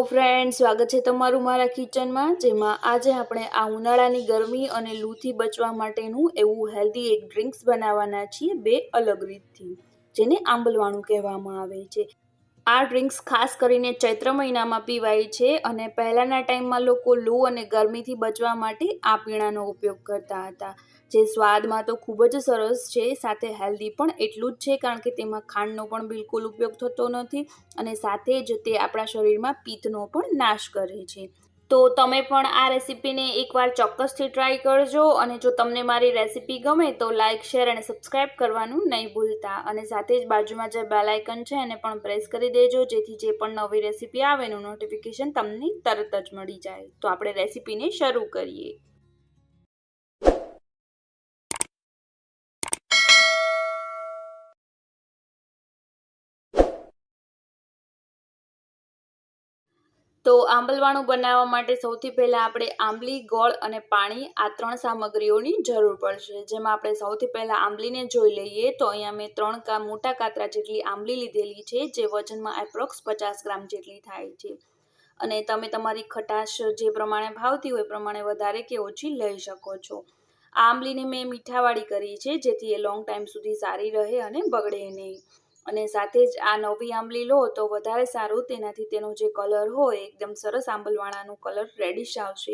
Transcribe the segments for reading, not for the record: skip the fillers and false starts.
Friend, સ્વાગત છે તમારું મારા કિચનમાં, જેમાં આજે આપણે આ ઉનાળાની ગરમી અને લૂથી બચવા માટેનું એવું હેલ્ધી એક ડ્રિંક્સ બનાવવાના છીએ બે અલગ રીતથી, જેને આંબલવાણું કહેવામાં આવે છે। આ ડ્રિંક્સ ખાસ કરીને ચૈત્ર મહિનામાં પીવાય છે અને પહેલાંના ટાઈમમાં લોકો લૂ અને ગરમીથી બચવા માટે આ પીણાનો ઉપયોગ કરતા હતા, જે સ્વાદમાં તો ખૂબ જ સરસ છે, સાથે હેલ્ધી પણ એટલું જ છે, કારણ કે તેમાં ખાંડનો પણ બિલકુલ ઉપયોગ થતો નથી અને સાથે જ તે આપણા શરીરમાં પિત્તનો પણ નાશ કરે છે। તો તમે પણ આ રેસીપીને એકવાર ચોક્કસથી ટ્રાય કરજો અને જો તમને મારી રેસીપી ગમે તો લાઇક, શેર અને સબસ્ક્રાઈબ કરવાનું નહીં ભૂલતા અને સાથે જ બાજુમાં જે બેલ આઇકન છે એને પણ પ્રેસ કરી દેજો, જેથી જે પણ નવી રેસીપી આવે એનું નોટિફિકેશન તમને તરત જ મળી જાય। તો આપણે રેસીપીને શરૂ કરીએ। તો આંબલવાણું બનાવવા માટે સૌથી પહેલાં આપણે આંબલી, ગોળ અને પાણી આ ત્રણ સામગ્રીઓની જરૂર પડશે, જેમાં આપણે સૌથી પહેલાં આંબલીને જોઈ લઈએ। તો અહીંયા મેં 3 મોટા કાતરા જેટલી આંબલી લીધેલી છે, જે વજનમાં એપ્રોક્સ 50 ગ્રામ જેટલી થાય છે અને તમે તમારી ખટાશ જે પ્રમાણે ભાવતી હોય એ પ્રમાણે વધારે કે ઓછી લઈ શકો છો। આ આંબલીને મેં મીઠાવાળી કરી છે, જેથી એ લોંગ ટાઈમ સુધી સારી રહે અને બગડે નહીં અને સાથે જ આ નવી આંબલી લો તો વધારે સારું, તેનાથી તેનો જે કલર હોય એકદમ સરસ આંબલવાણાનો કલર રેડિશ આવશે।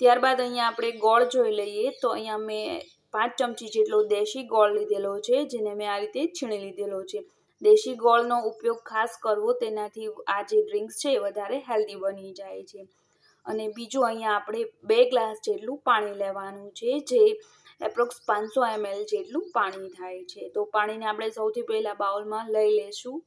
ત્યારબાદ અહીંયા આપણે ગોળ જોઈ લઈએ। તો અહીંયા મેં 5 ચમચી જેટલો દેશી ગોળ લીધેલો છે, જેને મેં આ રીતે છીણી લીધેલો છે। દેશી ગોળનો ઉપયોગ ખાસ કરવો, તેનાથી આ જે ડ્રિંક્સ છે એ વધારે હેલ્ધી બની જાય છે। અને બીજું અહીંયા આપણે 2 ગ્લાસ જેટલું પાણી લેવાનું છે, જે એપ્રોક્સ 500 ml જેટલું પાણી થાય છે। તો પાણીને આપણે સૌથી પહેલાં બાઉલમાં લઈ લેશું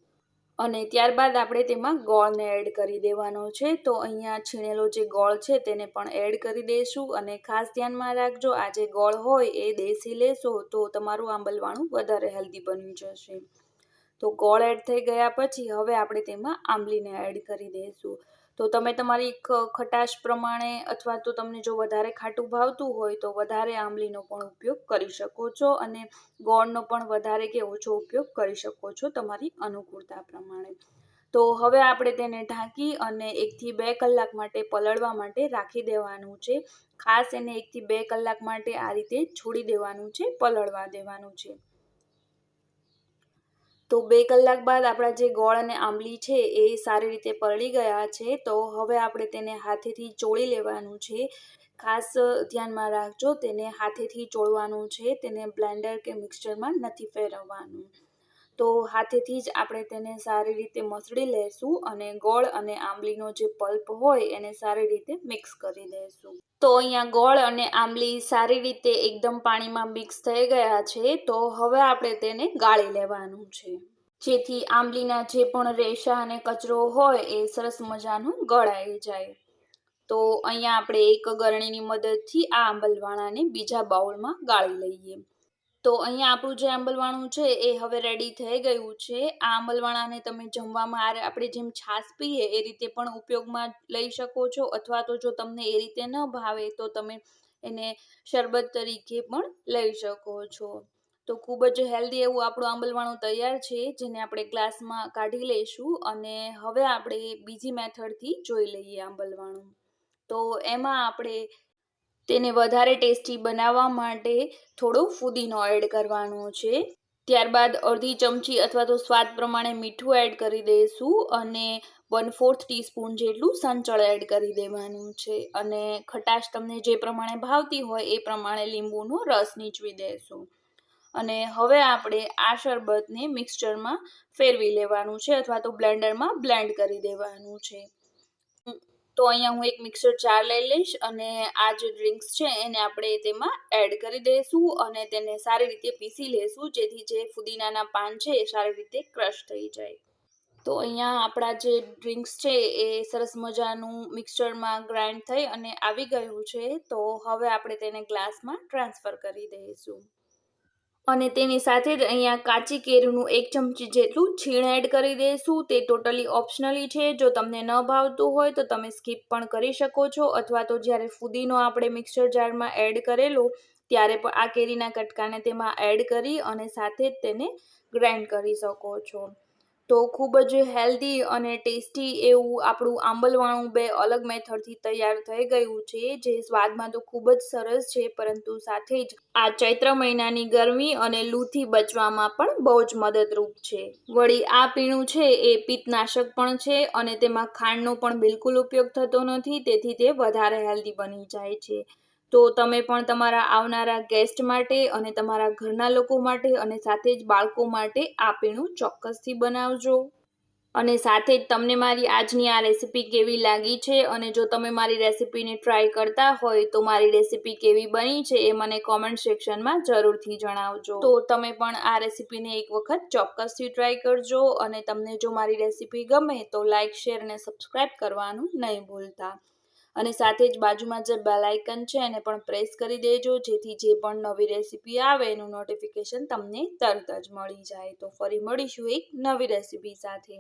અને ત્યારબાદ આપણે તેમાં ગોળને એડ કરી દેવાનો છે। તો અહીંયા છીણેલો જે ગોળ છે તેને પણ એડ કરી દઈશું અને ખાસ ધ્યાનમાં રાખજો, આ જે ગોળ હોય એ દેશી લેશો તો તમારું આંબલવાણું વધારે હેલ્ધી બની જશે। તો ગોળ એડ થઈ ગયા પછી હવે આપણે તેમાં આંબલીને એડ કરી દઈશું। તો તમે તમારી ખટાશ પ્રમાણે અથવા તો તમને જો વધારે ખાટું ભાવતું હોય તો વધારે આંબલીનો પણ ઉપયોગ કરી શકો છો અને ગોળનો પણ વધારે કે ઓછો ઉપયોગ કરી શકો છો તમારી અનુકૂળતા પ્રમાણે। તો હવે આપણે તેને ઢાંકી અને 1 થી 2 કલાક માટે પલળવા માટે રાખી દેવાનું છે। ખાસ એને 1 થી 2 કલાક માટે આ રીતે છોડી દેવાનું છે, પલળવા દેવાનું છે। તો 2 કલાક બાદ આપણા જે ગોળ અને આંબલી છે એ સારી રીતે પલળી ગયા છે। તો હવે આપણે તેને હાથેથી ચોળી લેવાનું છે। ખાસ ધ્યાનમાં રાખજો, તેને હાથેથી ચોળવાનું છે, તેને બ્લેન્ડર કે મિક્સચરમાં નથી ફેરવવાનું। તો હાથેથી જ આપણે તેને સારી રીતે મસળી લેશું અને ગોળ અને આંબલીનો જે પલ્પ હોય એને સારી રીતે મિક્સ કરી દઈશું। તો અહીંયા ગોળ અને આંબલી સારી રીતે એકદમ પાણીમાં મિક્સ થઈ ગયા છે। તો હવે આપણે તેને ગાળી લેવાનું છે, જેથી આંબલીના જે પણ રેશા અને કચરો હોય એ સરસ મજાનું ગળાઈ જાય। તો અહીંયા આપણે એક ગરણીની મદદથી આ આંબલવાણાને બીજા બાઉલમાં ગાળી લઈએ। તો અહીંયા આપણું જે આંબલવાણું છે એ હવે રેડી થઈ ગયું છે। આ આંબલવાણાને તમે જમવામાં આપણે જેમ છાશ પીએ એ રીતે પણ ઉપયોગમાં લઈ શકો છો, અથવા તો જો તમને એ રીતે ન ભાવે તો તમે એને શરબત તરીકે પણ લઈ શકો છો। તો ખૂબ જ હેલ્ધી એવું આપણું આંબલવાણું તૈયાર છે, જેને આપણે ગ્લાસમાં કાઢી લઈશું અને હવે આપણે બીજી મેથડથી જોઈ લઈએ આંબલવાણું। તો એમાં આપણે તેને વધારે ટેસ્ટી બનાવવા માટે થોડો ફુદીનો એડ કરવાનો છે। ત્યારબાદ અડધી ચમચી અથવા તો સ્વાદ પ્રમાણે મીઠું એડ કરી દઈશું અને 1/4 ટીસ્પૂન જેટલું સંચળ એડ કરી દેવાનું છે અને ખટાશ તમને જે પ્રમાણે ભાવતી હોય એ પ્રમાણે લીંબુનો રસ નીચવી દઈશું અને હવે આપણે આ શરબતને મિક્સચરમાં ફેરવી લેવાનું છે અથવા તો બ્લેન્ડરમાં બ્લેન્ડ કરી દેવાનું છે। તો અહીંયા હું એક મિક્સર જાર લઈ લઈશ અને આ જે ડ્રિંક્સ છે એને આપણે તેમાં એડ કરી દઈશું અને તેને સારી રીતે પીસી લઈશું, જેથી જે ફુદીનાના પાન છે એ સારી રીતે ક્રશ થઈ જાય। તો અહીંયા આપણા જે ડ્રિંક્સ છે એ સરસ મજાનું મિક્સચરમાં ગ્રાઇન્ડ થઈ અને આવી ગયું છે। તો હવે આપણે તેને ગ્લાસમાં ટ્રાન્સફર કરી દઈશું અને તેની સાથે જ અહીંયા કાચી કેરીનું 1 ચમચી જેટલું છીણ એડ કરી દઈશું। તે ટોટલી ઓપ્શનલી છે, જો તમને ન ભાવતું હોય તો તમે સ્કીપ પણ કરી શકો છો, અથવા તો જ્યારે ફુદીનો આપણે મિક્સર જારમાં એડ કરેલો ત્યારે પણ આ કેરીના કટકાને તેમાં એડ કરી અને સાથે જ તેને ગ્રાઇન્ડ કરી શકો છો। તો ખૂબ જ હેલ્ધી અને ટેસ્ટી એવું આપણું આંબલવાણું બે અલગ મેથડથી તૈયાર થઈ ગયું છે, જે સ્વાદમાં તો ખૂબ જ સરસ છે, પરંતુ સાથે જ આ ચૈત્ર મહિનાની ગરમી અને લૂથી બચવામાં પણ બહુ જ મદદરૂપ છે. વળી આ પીણું છે એ પિત્તનાશક પણ છે અને તેમાં ખાંડનો પણ બિલકુલ ઉપયોગ થતો નથી, તેથી તે વધારે હેલ્ધી બની જાય છે. તો તમે પણ તમારા આવનારા ગેસ્ટ માટે અને તમારા ઘરના લોકો માટે અને સાથે જ બાળકો માટે આ પીણું ચોક્કસથી બનાવજો. અને સાથે જ તમને મારી આજની આ રેસીપી કેવી લાગી છે અને જો તમે મારી રેસીપીને ટ્રાય કરતા હોય તો મારી રેસીપી કેવી બની છે એ મને કોમેન્ટ સેક્શનમાં જરૂરથી જણાવજો. તો તમે પણ આ રેસીપીને એક વખત ચોક્કસથી ટ્રાય કરજો અને તમને જો મારી રેસીપી ગમે તો લાઇક, શેર અને સબસ્ક્રાઈબ કરવાનું નહીં ભૂલતા. અને સાથે જ બાજુમાં જે બેલ આઇકન છે એને પણ પ્રેસ કરી દેજો, જેથી જે પણ નવી રેસીપી આવે એનું નોટિફિકેશન તમને તરત જ મળી જાય. તો ફરી મળીશું એક નવી રેસીપી સાથે.